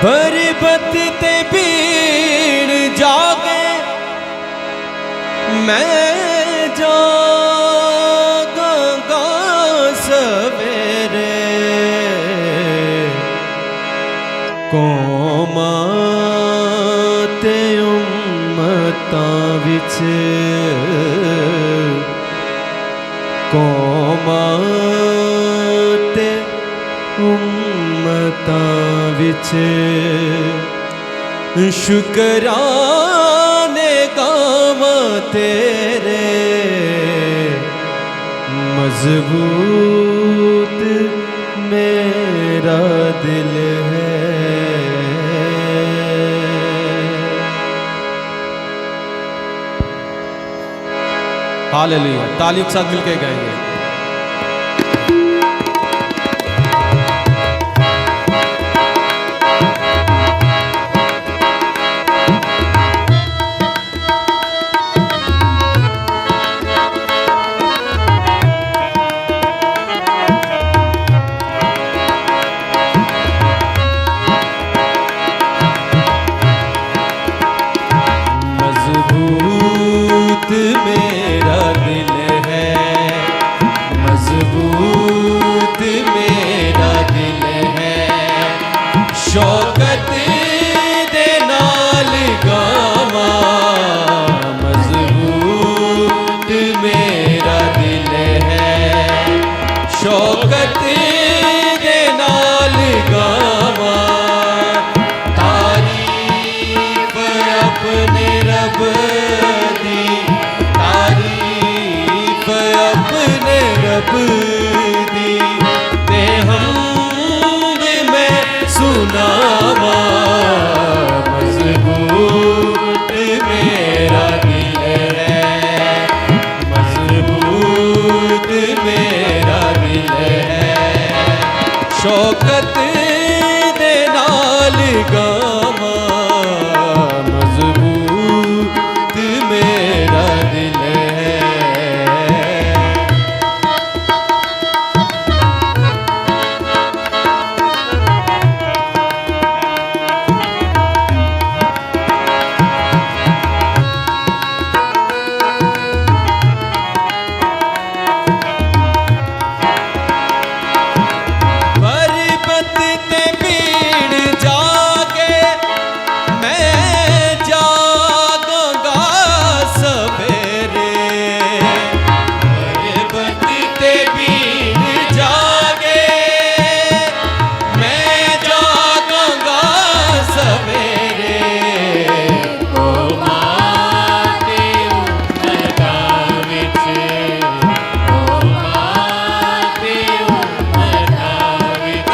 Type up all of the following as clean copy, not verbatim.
बरबत ते भीड़ जागे मैं जागांगा सवेरे कौमां ते उम्मतां विच कौमां ते उम्मतां विच शुकराने गावां तेरे मजबूत मेरा दिल है। हालेलुया, ताली के साथ मिलके गाएंगे। मजबूत मेरा दिल है, मजबूत मेरा दिल है, शौकत दे नाल गावां। मजबूत मेरा दिल है, शौकत दे नाल गावां। तारीफ अपने रब दी, तारीफ अपने रब दी, ते हमद मैं सुनावां। मजबूत मेरा दिल है, मजबूत मेरा दिल है, शौकत दे नाल गावां। मजबूत मेरा दिल है। बरबत ते भीड़ जागे मैं जागांगा सवेरे। बरबत ते भीड़ जागे मैं जागांगा सवेरे। कौमां ते उम्मतां विच, कौमां ते उम्मतां विच,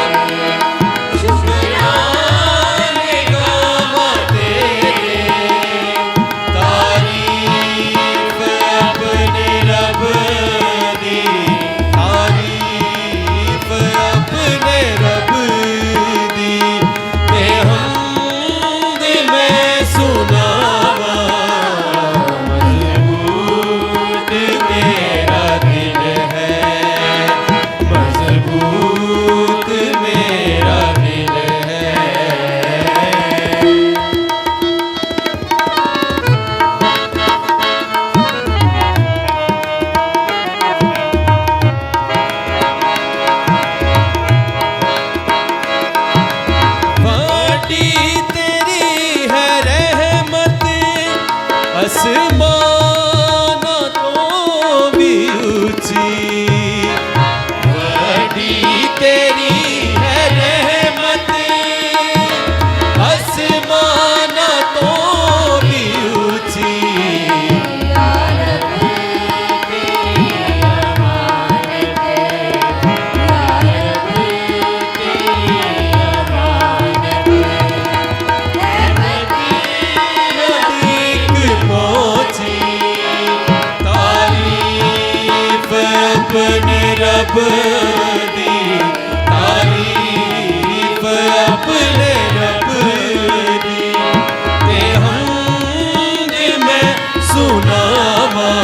शुकराने गावां तेरे। तारीफ अपने रब दी, तारीफ अपने रब दी, ते हमद मैं सुनावां। मजबूत मेरा दिल है, मजबूत मेरा दिल है। बड़ी तेरी है रहमत, आसमानों तो भी ऊंची। बड़ी तेरी है रहमत, आसमानों तो भी ऊंची। नज़दीक पहुंची, तारीफ अपने रब दी, तारीफ अपने रब दी, ते हमद मैं सुनावां।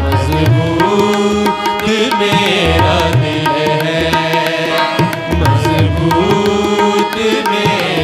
मजबूत मेरा दिल है, मजबूत मेरा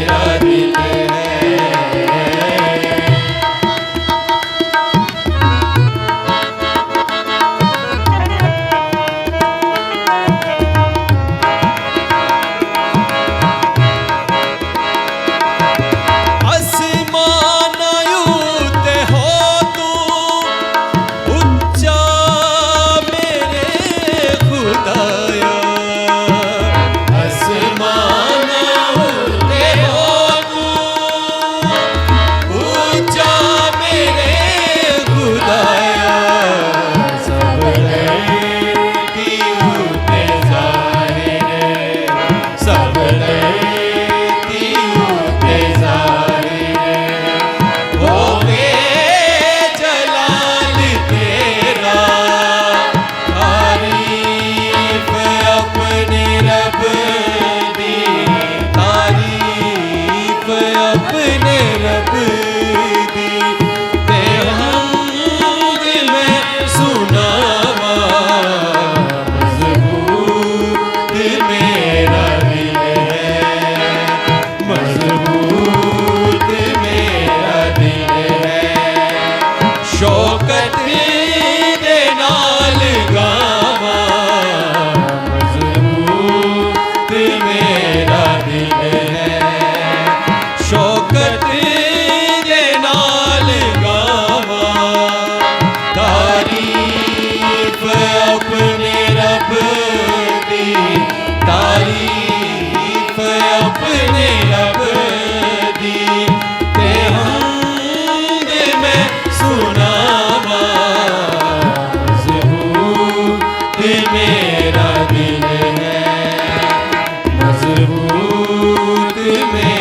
दूत में